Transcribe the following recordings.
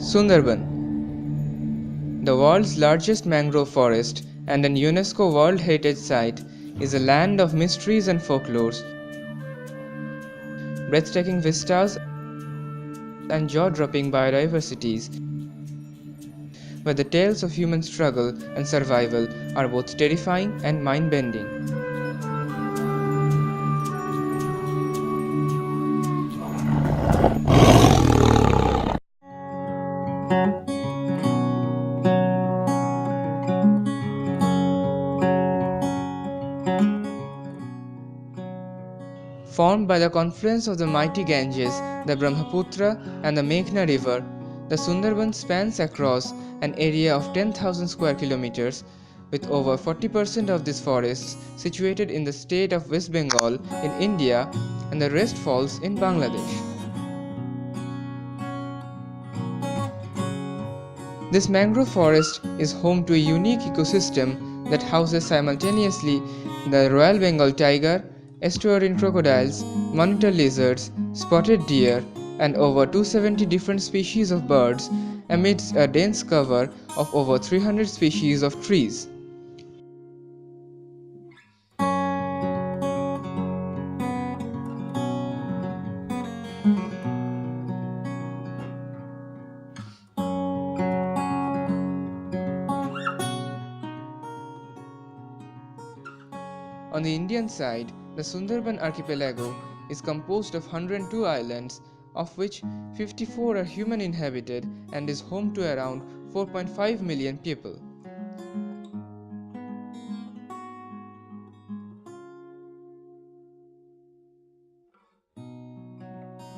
Sundarban, the world's largest mangrove forest and an UNESCO World Heritage Site, is a land of mysteries and folklores, breathtaking vistas, and jaw-dropping biodiversities, where the tales of human struggle and survival are both terrifying and mind-bending. Formed by the confluence of the mighty Ganges, the Brahmaputra, and the Meghna River, the Sundarban spans across an area of 10,000 square kilometers, with over 40% of these forests situated in the state of West Bengal in India, and the rest falls in Bangladesh. This mangrove forest is home to a unique ecosystem that houses simultaneously the Royal Bengal tiger, estuarine crocodiles, monitor lizards, spotted deer, and over 270 different species of birds amidst a dense cover of over 300 species of trees. On the Indian side, the Sundarban archipelago is composed of 102 islands, of which 54 are human inhabited and is home to around 4.5 million people.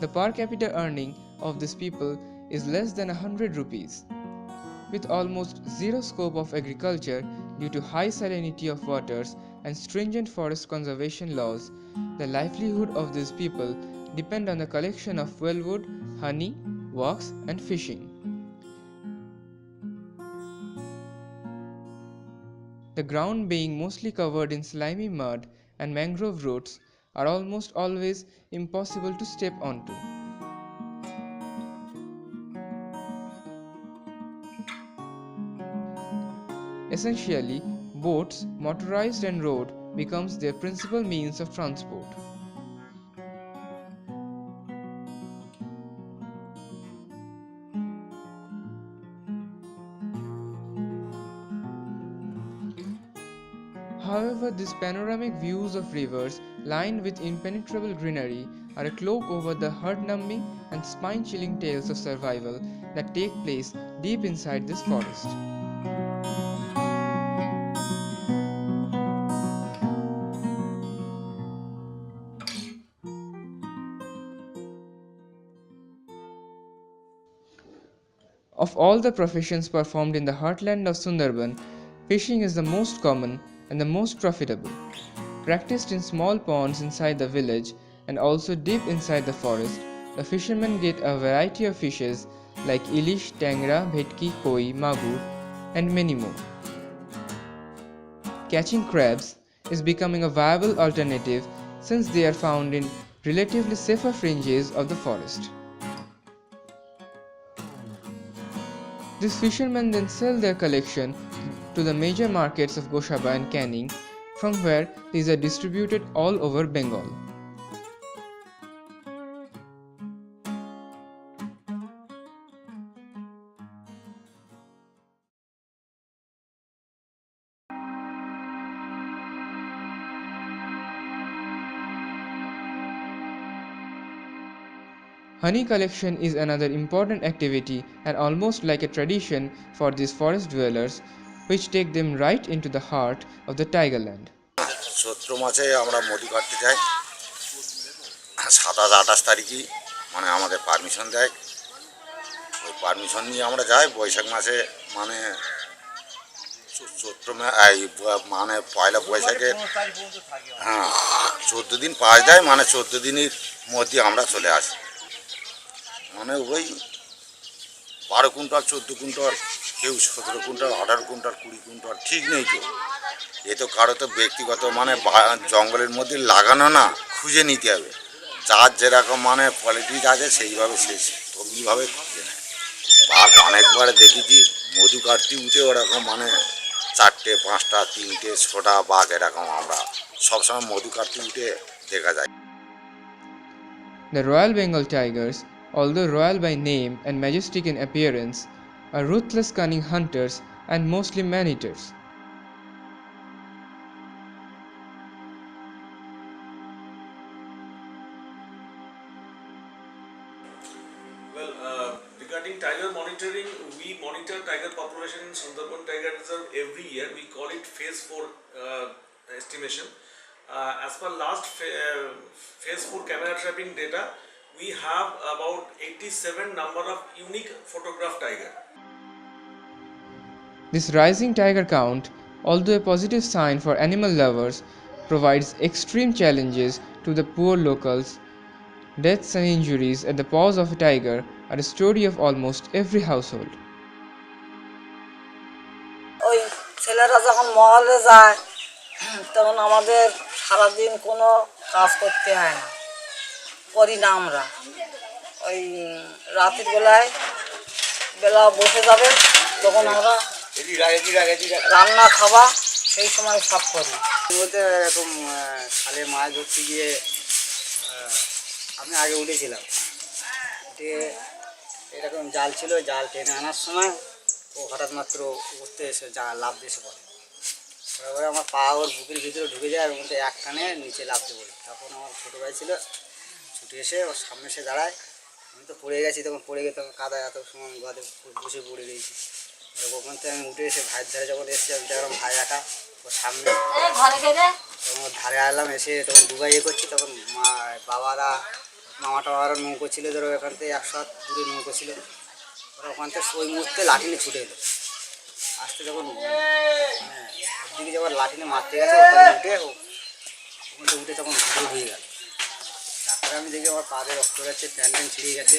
The per capita earning of these people is less than 100 rupees. With almost zero scope of agriculture due to high salinity of waters and stringent forest conservation laws, the livelihood of these people depend on the collection of wellwood, honey, wax, and fishing. The ground being mostly covered in slimy mud and mangrove roots are almost always impossible to step onto. Essentially, boats, motorized and road, becomes their principal means of transport. However, these panoramic views of rivers lined with impenetrable greenery are a cloak over the heart-numbing and spine-chilling tales of survival that take place deep inside this forest. Of all the professions performed in the heartland of Sundarban, fishing is the most common and the most profitable. Practiced in small ponds inside the village and also deep inside the forest, the fishermen get a variety of fishes like ilish, tangra, bhetki, koi, magur, and many more. Catching crabs is becoming a viable alternative since they are found in relatively safer fringes of the forest. These fishermen then sell their collection to the major markets of Goshaba and Canning, from where these are distributed all over Bengal. Honey collection is another important activity and almost like a tradition for these forest dwellers, which take them right into the heart of the Tigerland. চৈত্র মাসে আমরা মধু কাটতে যাই 27-28 তারিখই মানে আমাদের permission দেয় ওই permission নিয়ে আমরা যাই বৈশাখ মাসে মানে চৈত্র মানে পয়লা বৈশাখে হ্যাঁ 14 দিন পাস দেয় মানে 14 দিনের মধ্যে আমরা চলে আসি মানে ওই 12 কুইন্টাল 14 কুইন্টাল কেউ 17 কুইন্টাল 18 কুইন্টাল 20 কুইন্টাল ঠিক নেই তো এ তো কারো তো ব্যক্তিগত মানে জঙ্গলের মধ্যে লাগানো না খুঁজে নিতে হবে যার যেরকম মানে পলিটিক্স আছে সেইভাবে সে ওইভাবে খুঁজে নেয় বাঘ অনেকবার দেখেছি, মধু কাটতে উঠে ওরকম মানে 4টে 5টা 3টে 6টা বাঘ এরকম আমরা সবসময় মধু কাটতে উঠে দেখা যায়। The Royal Bengal tigers, although royal by name and majestic in appearance, are ruthless cunning hunters and mostly man-eaters. Regarding tiger monitoring, we monitor tiger population in Sundarban Tiger Reserve every year. We call it phase 4 estimation. As per last phase 4 camera trapping data, we have about 87 number of unique photographed tiger. This rising tiger count, although a positive sign for animal lovers, provides extreme challenges to the poor locals. Deaths and injuries at the paws of a tiger are a story of almost every household. ওই ছেলেরা যখন মহলে যায় তখন আমাদের সারাদিন কোনো কাজ করতে হয় না, করি না আমরা। ওই রাতের বেলা বসে যাবে, তখন আমরা রান্না খাওয়া সেই সময় সব করি। বলতে এরকম খালে মাছ ধরতে গিয়ে আমি আগে উঠেছিলাম, উঠে এরকম জাল ছিল, জাল টেনে আনার সময় ও হঠাৎ মাত্র উঠতে এসে লাফ দিয়ে এসে পড়ে। তারপরে আমার পা ওর বুকের ভিতরে ঢুকে যায় এবং এক কানে নিচে লাফতে পড়ে। তখন আমার ছোটো ভাই ছিল, ছুটে এসে ওর সামনে এসে দাঁড়ায়। আমি তো পড়ে গেছি, তখন পড়ে গেতাম কাদায়, এত সময় গাতে বসে পড়ে গেছি। ওখান থেকে আমি উঠে এসে ভাইয়ের ধারে যখন এসেছি, আমি দেখলাম ভাই একা ওর সামনে, তখন ওর ধারে আসলাম, এসে তখন ডুবাই করছি। তখন বাবারা মামাটা নৌকো ছিল, ধরো এখান থেকে 100 হাত দূরে নৌকো ছিল। ওরা ওখান থেকে ওই মুহূর্তে লাঠি নিয়ে ছুটে এলো। আসতে যখন দিকে যখন লাঠি নিয়ে মারতে গেছে, ওখানে উঠে তখন ভিতরে হয়ে গেল। তারপরে আমি দেখি আমার পায়ে রক্ত গেছে, প্যান্ট ছিঁড়ে গেছে।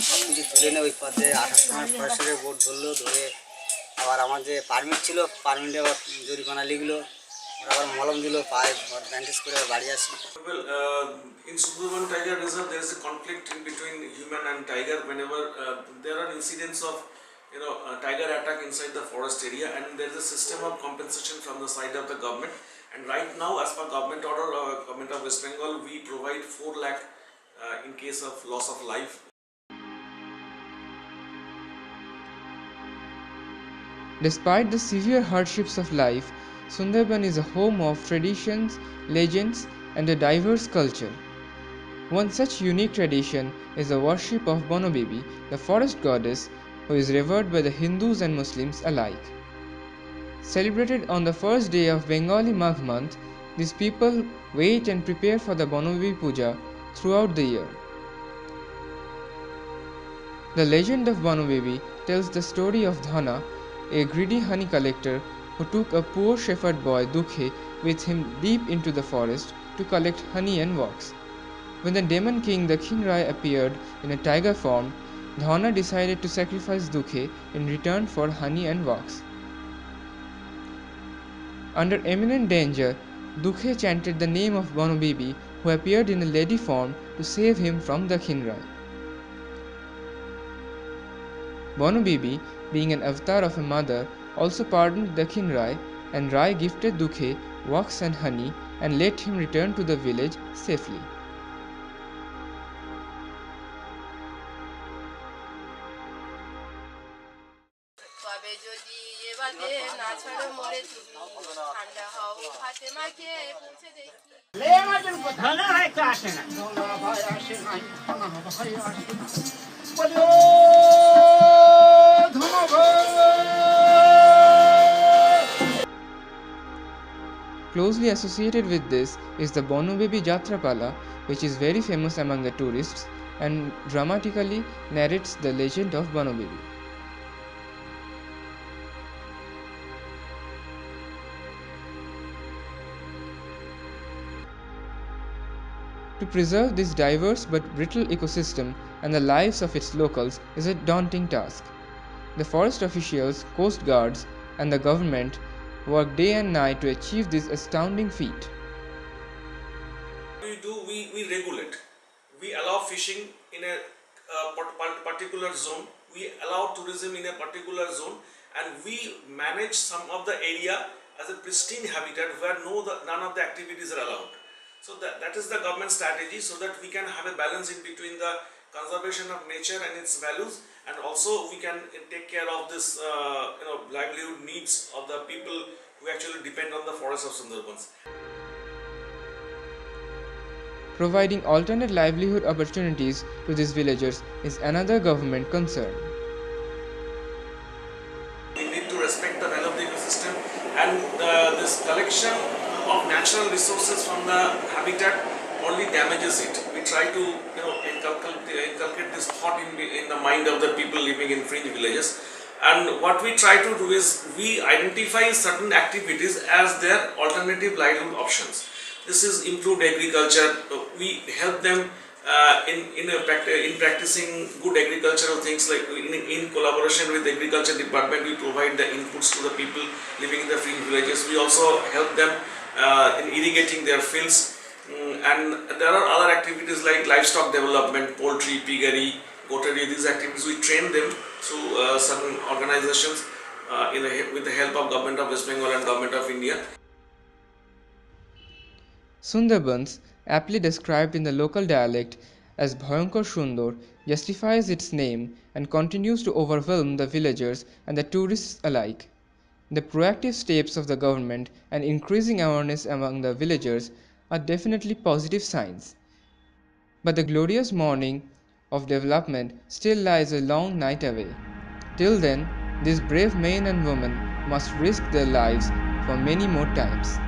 সব কিছু তুলে নিয়ে ওই পথে 28 সময় ফরেস্টের বোর্ড ধরলো, ধরে আবার আমার যে পারমিট ছিল, পারমিটে আবার জরিমানা লিখলো, ওরা আবার মলম দিল, পায়ে ব্যান্ডেজ করে বাড়ি আসি। Well, in Sundarban Tiger Reserve, there is a conflict in between human and tiger. Whenever there are incidents of tiger attack inside the forest area, and there is a system of compensation from the side of the government. And right now, as per government order, government of West Bengal, we provide 4 lakh in case of loss of life. Despite the severe hardships of life, Sundarban is a home of traditions, legends, and a diverse culture. One such unique tradition is the worship of Bono Bibi, the forest goddess, who is revered by the Hindus and Muslims alike. Celebrated on the first day of Bengali Magh month, these people wait and prepare for the Bono Bibi Puja throughout the year. The legend of Bono Bibi tells the story of Dhana, a greedy honey collector who took a poor shepherd boy Dukhe with him deep into the forest to collect honey and wax. When the demon king the King Rai appeared in a tiger form, Dhana decided to sacrifice Dukhe in return for honey and wax. Under imminent danger, Dukhe chanted the name of Bono Bibi, who appeared in a lady form to save him from the King Rai. Bono Bibi, being an avatar of a mother, also pardoned the King Rai, and Rai gifted Dukhe wax and honey and let him return to the village safely. Closely associated with this is the Bono Bibi Jatrapala, which is very famous among the tourists and dramatically narrates the legend of Bono Bibi. To preserve this diverse but brittle ecosystem and the lives of its locals is a daunting task. The forest officials, coast guards, and the government work day and night to achieve this astounding feat. We regulate. We allow fishing in a particular zone, we allow tourism in a particular zone, and we manage some of the area as a pristine habitat where none of the activities are allowed. So that is the government strategy, so that we can have a balance in between the conservation of nature and its values, and also we can take care of this livelihood needs of the people who actually depend on the forests of Sundarbans. Providing alternate livelihood opportunities to these villagers is another government concern. We need to respect the value of the ecosystem, and this collection of natural resources from the habitat only damages it. We try to inculcate this thought in the mind of the people living in fringe villages, and what we try to do is we identify certain activities as their alternative livelihood options. This is improved agriculture. We help them in practicing good agricultural things, like in collaboration with the agriculture department. We provide the inputs to the people living in the fringe villages. We also help them in irrigating their fields, and there are other activities like livestock development, poultry, piggery, goatery. These activities we train them through certain organizations with the help of Government of West Bengal and Government of India. Sundarbans, aptly described in the local dialect as Bhayankar Sundar, justifies its name and continues to overwhelm the villagers and the tourists alike. The proactive steps of the government and increasing awareness among the villagers are definitely positive signs. But the glorious morning of development still lies a long night away. Till then, these brave men and women must risk their lives for many more times.